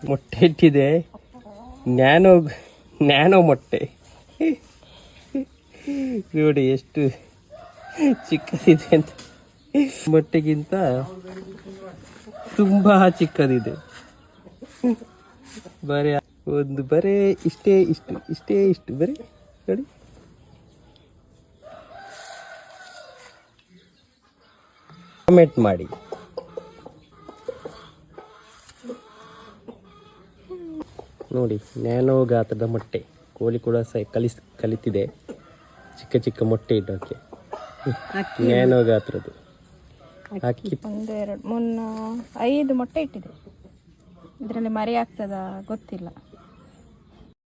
ಮೊಟ್ಟೆ ಇಟ್ಟಿದೆ. ನ್ಯಾನೋ ಮೊಟ್ಟೆ ನೋಡಿ ಎಷ್ಟು ಚಿಕ್ಕದಿದೆ ಅಂತ. ಮೊಟ್ಟೆಗಿಂತ ತುಂಬಾ ಚಿಕ್ಕದಿದೆ. ಬರೇ ಇಷ್ಟು ಬರೀ ನೋಡಿ. ಕಾಮೆಂಟ್ ಮಾಡಿ. ನೋಡಿ, ನ್ಯಾನೋ ಗಾತ್ರದ ಮೊಟ್ಟೆ. ಕೋಳಿ ಕೂಡ ಕಲಿತಿದೆ ಚಿಕ್ಕ ಮೊಟ್ಟೆ ಇಡೋಕೆ. ನ್ಯಾನೋ ಗಾತ್ರದ್ದು ಅಕ್ಕಿ 1 2 3 4 5 ಮೊಟ್ಟೆ ಇಟ್ಟಿದೆ. ಇದರಲ್ಲಿ ಮರಿ ಆಗ್ತದ ಗೊತ್ತಿಲ್ಲ.